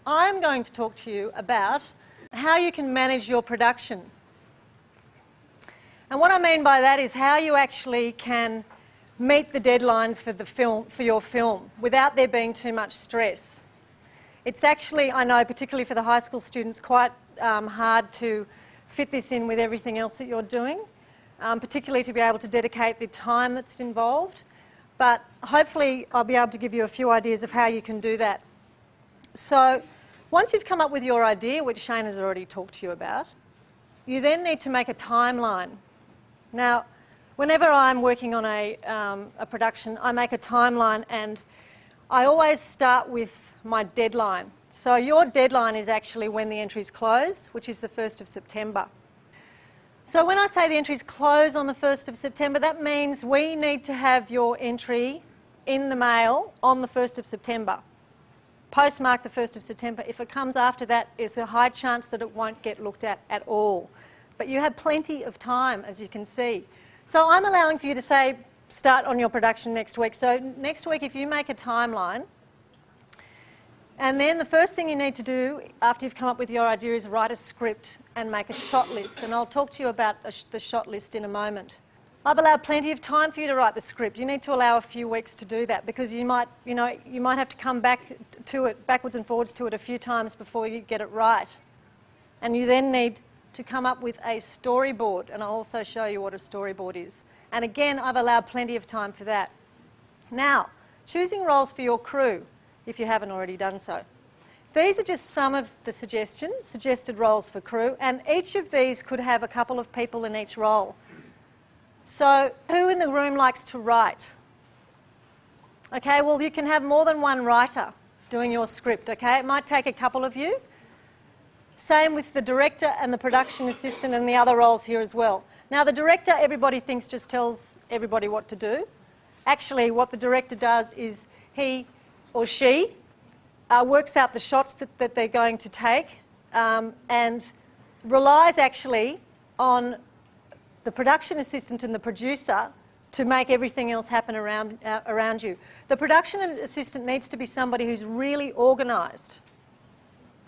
I'm going to talk to you about how you can manage your production. And what I mean by that is how you actually can meet the deadline for your film without there being too much stress. It's actually, I know, particularly for the high school students, quite hard to fit this in with everything else that you're doing, particularly to be able to dedicate the time that's involved. But hopefully I'll be able to give you a few ideas of how you can do that. So once you've come up with your idea, which Shane has already talked to you about, you then need to make a timeline. Now, whenever I'm working on a production, I make a timeline, and I always start with my deadline. So your deadline is actually when the entries close, which is the 1st of September. So when I say the entries close on the 1st of September, that means we need to have your entry in the mail on the 1st of September. Postmark the 1st of September. If it comes after that, it's a high chance that it won't get looked at all. But you have plenty of time, as you can see. So I'm allowing for you to say, start on your production next week. So next week, if you make a timeline, and then the first thing you need to do after you've come up with your idea is write a script and make a shot list. And I'll talk to you about the shot list in a moment. I've allowed plenty of time for you to write the script. You need to allow a few weeks to do that, because you might have to come back to it, backwards and forwards to it a few times before you get it right. And you then need to come up with a storyboard, and I'll also show you what a storyboard is. And again, I've allowed plenty of time for that. Now, choosing roles for your crew, if you haven't already done so. These are just some of the suggested roles for crew, and each of these could have a couple of people in each role. So, who in the room likes to write? Okay, well, you can have more than one writer doing your script, okay? It might take a couple of you. Same with the director and the production assistant and the other roles here as well. Now, the director, everybody thinks, just tells everybody what to do. Actually, what the director does is he or she works out the shots that they're going to take and relies actually on the production assistant and the producer to make everything else happen around you. The production assistant needs to be somebody who's really organised.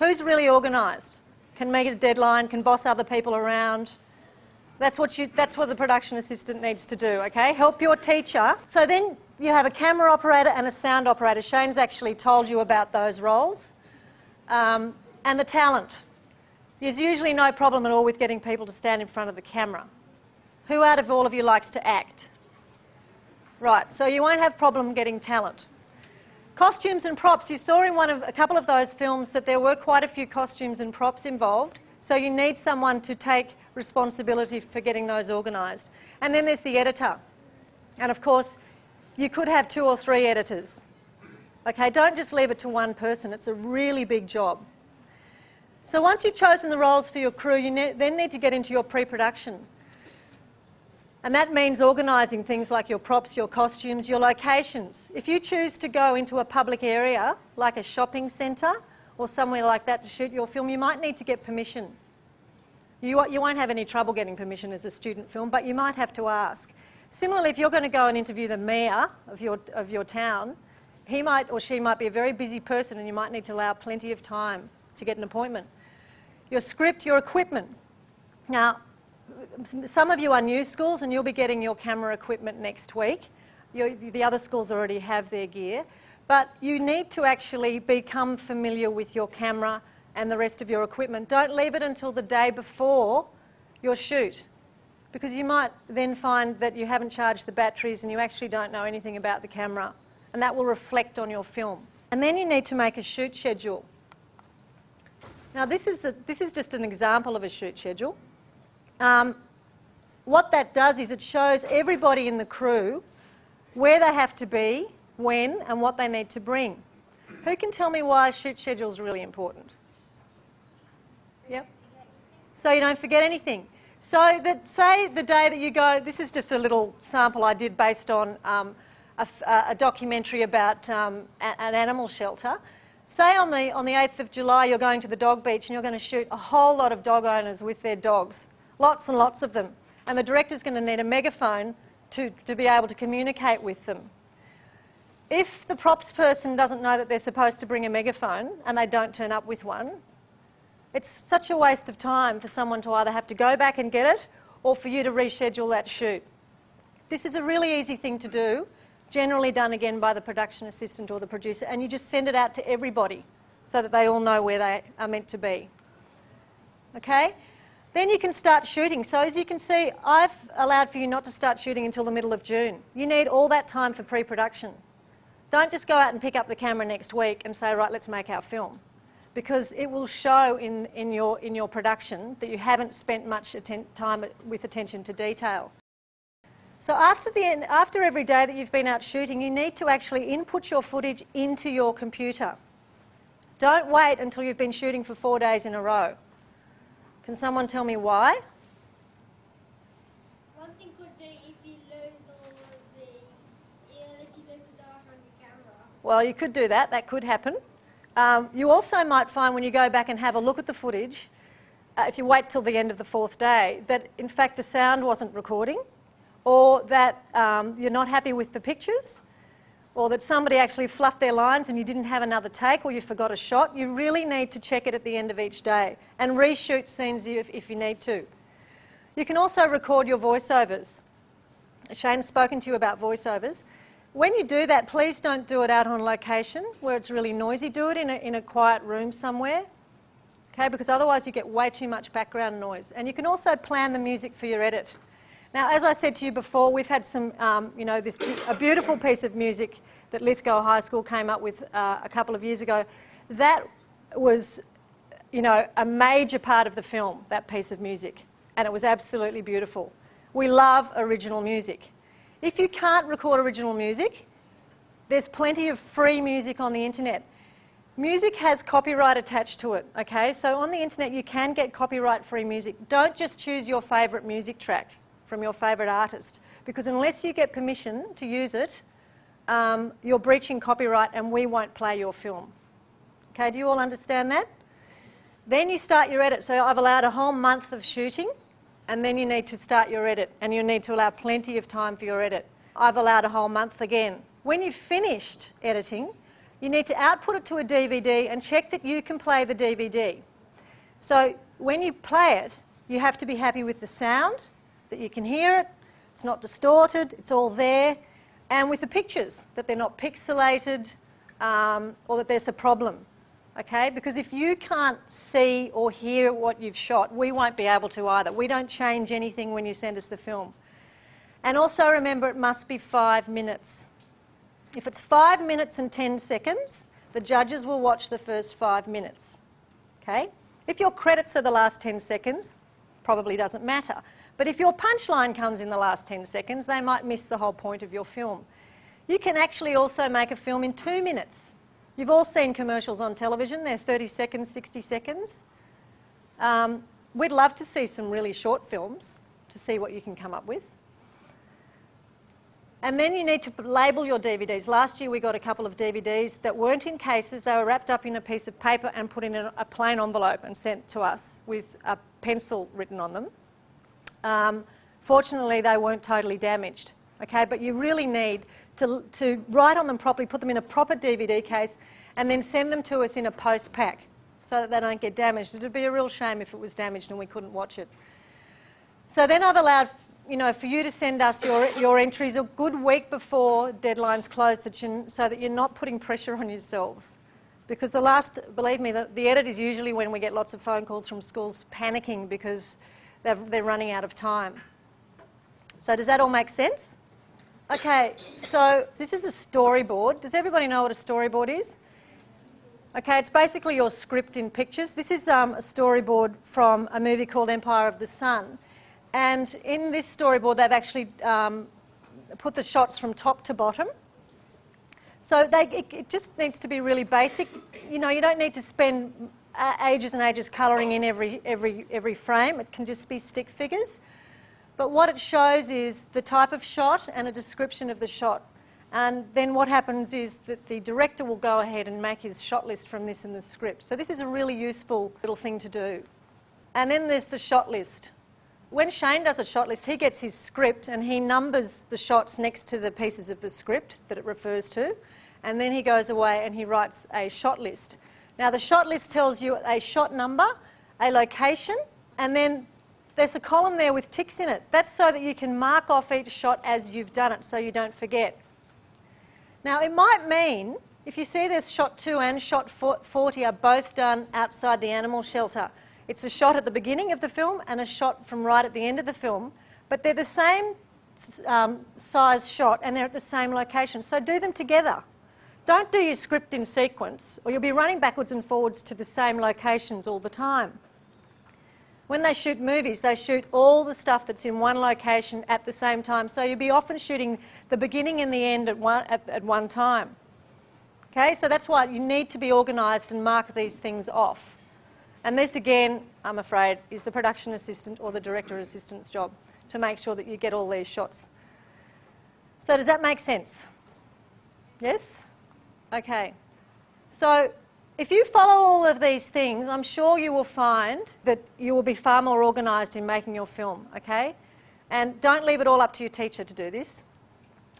Who's really organised? Can make a deadline, can boss other people around. That's what the production assistant needs to do, okay? Help your teacher. So then you have a camera operator and a sound operator. Shane's actually told you about those roles. And the talent. There's usually no problem at all with getting people to stand in front of the camera. Who out of all of you likes to act? Right, so you won't have problem getting talent. Costumes and props. You saw in a couple of those films that there were quite a few costumes and props involved, so you need someone to take responsibility for getting those organised. And then there's the editor. And of course, you could have 2 or 3 editors. Okay, don't just leave it to one person. It's a really big job. So once you've chosen the roles for your crew, you then need to get into your pre-production. And that means organising things like your props, your costumes, your locations. If you choose to go into a public area, like a shopping centre or somewhere like that to shoot your film, you might need to get permission. You won't have any trouble getting permission as a student film, but you might have to ask. Similarly, if you're going to go and interview the mayor of your town, he might or she might be a very busy person, and you might need to allow plenty of time to get an appointment. Your script, your equipment. Now, some of you are new schools and you'll be getting your camera equipment next week. The other schools already have their gear. But you need to actually become familiar with your camera and the rest of your equipment. Don't leave it until the day before your shoot, because you might then find that you haven't charged the batteries and you actually don't know anything about the camera, and that will reflect on your film. And then you need to make a shoot schedule. Now this is just an example of a shoot schedule. What that does is it shows everybody in the crew where they have to be, when, and what they need to bring. Who can tell me why a shoot schedule is really important? Yep. So you don't forget anything. So say the day that you go, this is just a little sample I did based on a documentary about an animal shelter. Say on the 8th of July you're going to the dog beach and you're going to shoot a whole lot of dog owners with their dogs. Lots and lots of them. And the director's going to need a megaphone to be able to communicate with them. If the props person doesn't know that they're supposed to bring a megaphone and they don't turn up with one, it's such a waste of time for someone to either have to go back and get it or for you to reschedule that shoot. This is a really easy thing to do, generally done again by the production assistant or the producer, and you just send it out to everybody so that they all know where they are meant to be. Okay? Then you can start shooting. So as you can see, I've allowed for you not to start shooting until the middle of June. You need all that time for pre-production. Don't just go out and pick up the camera next week and say, right, let's make our film. Because it will show in your production that you haven't spent much time with attention to detail. So after every day that you've been out shooting, you need to actually input your footage into your computer. Don't wait until you've been shooting for 4 days in a row. Can someone tell me why? One thing could be if you lose all of if you lose the data on your camera. Well, you could do that. That could happen. You also might find when you go back and have a look at the footage, if you wait till the end of the 4th day, that in fact the sound wasn't recording, or that you're not happy with the pictures, or that somebody actually fluffed their lines and you didn't have another take, or you forgot a shot. You really need to check it at the end of each day and reshoot scenes if you need to. You can also record your voiceovers. Shane's spoken to you about voiceovers. When you do that, please don't do it out on location where it's really noisy. Do it in a quiet room somewhere, okay? Because otherwise you get way too much background noise. And you can also plan the music for your edit. Now, as I said to you before, we've had some, a beautiful piece of music that Lithgow High School came up with a couple of years ago. That was, a major part of the film, that piece of music, and it was absolutely beautiful. We love original music. If you can't record original music, there's plenty of free music on the internet. Music has copyright attached to it, okay? So on the internet you can get copyright-free music. Don't just choose your favourite music track from your favourite artist, because unless you get permission to use it, you're breaching copyright and we won't play your film. Okay, do you all understand that? Then you start your edit. So I've allowed a whole month of shooting, and then you need to start your edit, and you need to allow plenty of time for your edit. I've allowed a whole month again. When you've finished editing, you need to output it to a DVD and check that you can play the DVD. So when you play it, you have to be happy with the sound, that you can hear it, it's not distorted, it's all there, and with the pictures, that they're not pixelated or that there's a problem. Okay, because if you can't see or hear what you've shot, we won't be able to either. We don't change anything when you send us the film. And also remember, it must be 5 minutes. If it's 5 minutes and 10 seconds, the judges will watch the first 5 minutes. Okay? If your credits are the last 10 seconds, probably doesn't matter. But if your punchline comes in the last 10 seconds, they might miss the whole point of your film. You can actually also make a film in 2 minutes. You've all seen commercials on television. They're 30 seconds, 60 seconds. We'd love to see some really short films to see what you can come up with. And then you need to label your DVDs. Last year we got a couple of DVDs that weren't in cases. They were wrapped up in a piece of paper and put in a plain envelope and sent to us with a pencil written on them. Fortunately, they weren't totally damaged. Okay, but you really need to write on them properly, put them in a proper DVD case, and then send them to us in a post-pack so that they don't get damaged. It would be a real shame if it was damaged and we couldn't watch it. So then I've allowed, for you to send us your entries a good week before deadlines close, so that you're not putting pressure on yourselves. Because believe me, the edit is usually when we get lots of phone calls from schools panicking because they're running out of time. So does that all make sense? Okay, so this is a storyboard. Does everybody know what a storyboard is? Okay, it's basically your script in pictures. This is a storyboard from a movie called Empire of the Sun. And in this storyboard, they've actually put the shots from top to bottom. So it just needs to be really basic. You don't need to spend ages and ages colouring in every frame. It can just be stick figures. But what it shows is the type of shot and a description of the shot. And then what happens is that the director will go ahead and make his shot list from this in the script. So this is a really useful little thing to do. And then there's the shot list. When Shane does a shot list, he gets his script and he numbers the shots next to the pieces of the script that it refers to. and then he goes away and he writes a shot list. Now the shot list tells you a shot number, a location, and then there's a column there with ticks in it. That's so that you can mark off each shot as you've done it so you don't forget. Now it might mean, if you see there's shot 2 and shot 40 are both done outside the animal shelter. It's a shot at the beginning of the film and a shot from right at the end of the film, but they're the same size shot and they're at the same location, so do them together. Don't do your script in sequence or you'll be running backwards and forwards to the same locations all the time. When they shoot movies, they shoot all the stuff that's in one location at the same time, so you'll be often shooting the beginning and the end at one time. Okay, so that's why you need to be organised and mark these things off. And this again, I'm afraid, is the production assistant or the director assistant's job to make sure that you get all these shots. So does that make sense? Yes? Okay. So if you follow all of these things, I'm sure you will find that you will be far more organised in making your film, okay? And don't leave it all up to your teacher to do this,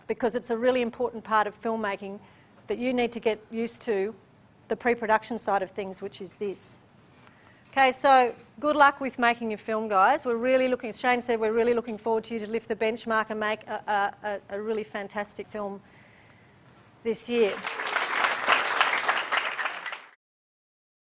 because it's a really important part of filmmaking that you need to get used to, the pre-production side of things, which is this. Okay, so good luck with making your film, guys. We're really looking, as Shane said, we're really looking forward to you to lift the benchmark and make a really fantastic film this year.